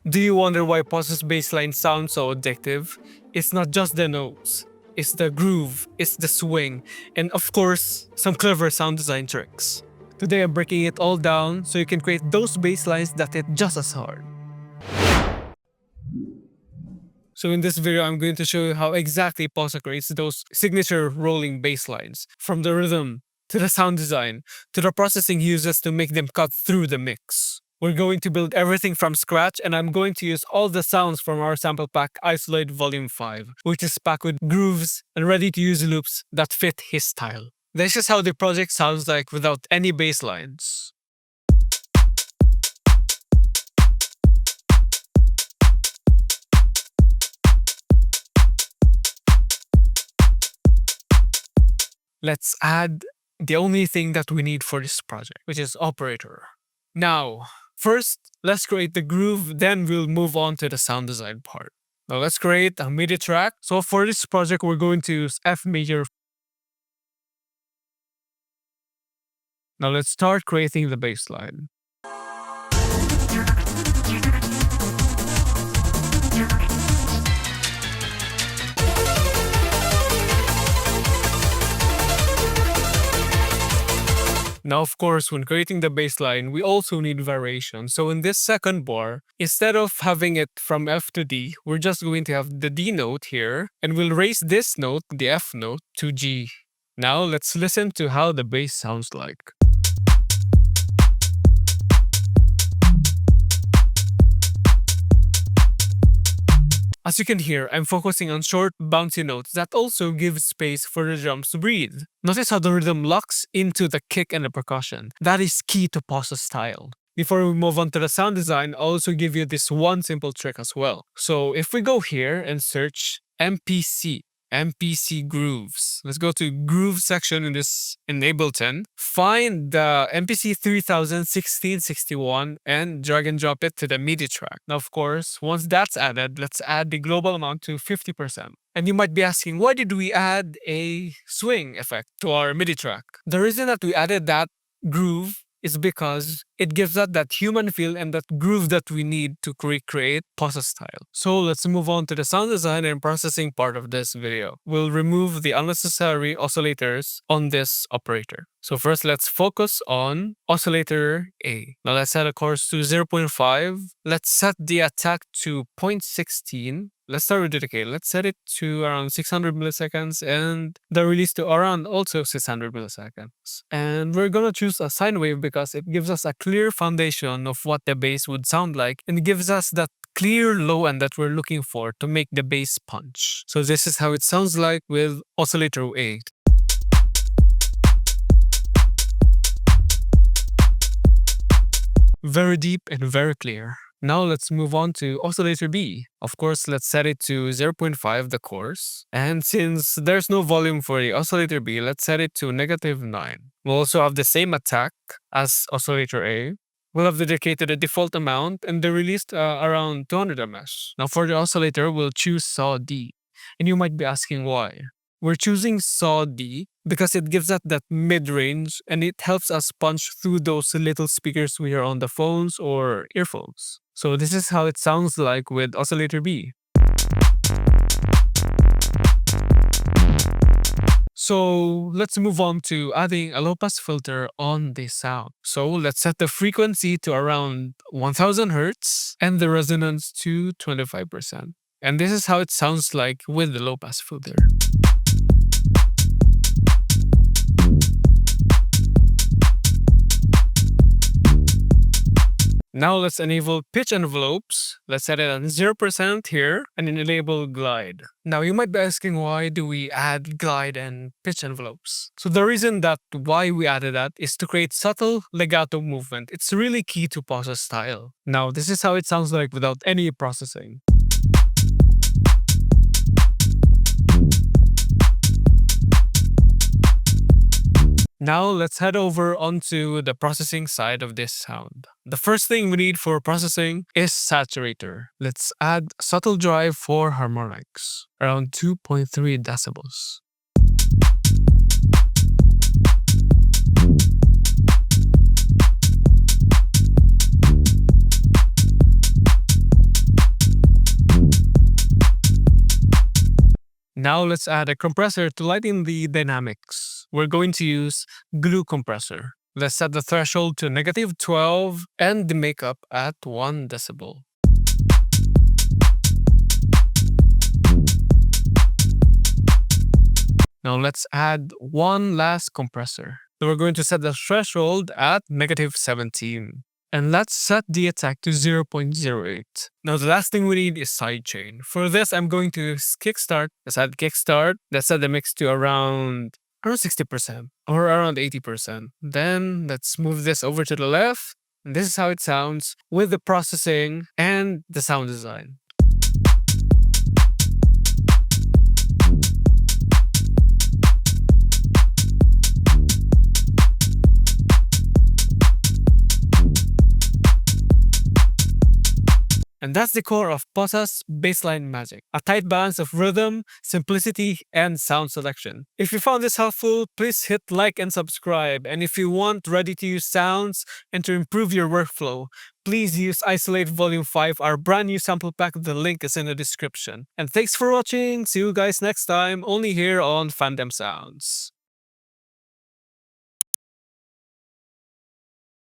Do you wonder why PAWSA's bassline sounds so addictive? It's not just the notes, it's the groove, it's the swing, and of course, some clever sound design tricks. Today I'm breaking it all down so you can create those basslines that hit just as hard. So in this video, I'm going to show you how exactly PAWSA creates those signature rolling basslines, from the rhythm, to the sound design, to the processing he uses to make them cut through the mix. We're going to build everything from scratch, and I'm going to use all the sounds from our sample pack Isolate Volume 5, which is packed with grooves and ready-to-use loops that fit his style. This is how the project sounds like without any bass lines. Let's add the only thing that we need for this project, which is operator. Now, first, let's create the groove, then we'll move on to the sound design part. Now let's create a MIDI track. So for this project, we're going to use F major. Now let's start creating the bass line. Now, of course, when creating the bass line, we also need variation. So in this second bar, instead of having it from F to D, we're just going to have the D note here, and we'll raise this note, the F note, to G. Now let's listen to how the bass sounds like. As you can hear, I'm focusing on short, bouncy notes that also give space for the drums to breathe. Notice how the rhythm locks into the kick and the percussion. That is key to PAWSA's style. Before we move on to the sound design, I'll also give you this one simple trick as well. So if we go here and search MPC grooves. Let's go to groove section in this in Ableton. Find the MPC 301661 and drag and drop it to the MIDI track. Now, of course, once that's added, let's add the global amount to 50%. And you might be asking, why did we add a swing effect to our MIDI track? The reason that we added that groove is because it gives us that human feel and that groove that we need to recreate PAWSA style. So let's move on to the sound design and processing part of this video. We'll remove the unnecessary oscillators on this operator. So first, let's focus on oscillator A. Now let's set a chorus to 0.5. Let's set the attack to 0.16. Let's start with the decay. Let's set it to around 600 milliseconds and the release to around also 600 milliseconds. And we're gonna choose a sine wave because it gives us a clear foundation of what the bass would sound like and gives us that clear low end that we're looking for to make the bass punch. So this is how it sounds like with oscillator A. Very deep and very clear. Now let's move on to oscillator B. Of course, let's set it to 0.5, the chorus. And since there's no volume for the oscillator B, let's set it to -9. We'll also have the same attack as oscillator A. We'll have the decay to the default amount and the release around 200 ms. Now for the oscillator, we'll choose saw D. And you might be asking why. We're choosing saw D because it gives us that mid-range and it helps us punch through those little speakers we hear on the phones or earphones. So this is how it sounds like with oscillator B. So let's move on to adding a low-pass filter on this sound. So let's set the frequency to around 1000 Hz and the resonance to 25%. And this is how it sounds like with the low-pass filter. Now let's enable pitch envelopes. Let's set it on 0% here and then enable glide. Now you might be asking, why do we add glide and pitch envelopes? So the reason that why we added that is to create subtle legato movement. It's really key to PAWSA style. Now this is how it sounds like without any processing. Now let's head over onto the processing side of this sound. The first thing we need for processing is saturator. Let's add subtle drive for harmonics, around 2.3 decibels. Now let's add a compressor to lighten the dynamics. We're going to use glue compressor. Let's set the threshold to -12 and the makeup at 1 decibel. Now let's add one last compressor. So we're going to set the threshold at -17. And let's set the attack to 0.08. Now the last thing we need is sidechain. For this, I'm going to use kickstart. Let's add kickstart. Let's set the mix to around 60% or around 80%. Then let's move this over to the left. And this is how it sounds with the processing and the sound design. And that's the core of PAWSA's bassline magic, a tight balance of rhythm, simplicity, and sound selection. If you found this helpful, please hit like and subscribe. And if you want ready-to-use sounds and to improve your workflow, please use Isolate Volume 5, our brand new sample pack. The link is in the description. And thanks for watching. See you guys next time, only here on Fandom Sounds.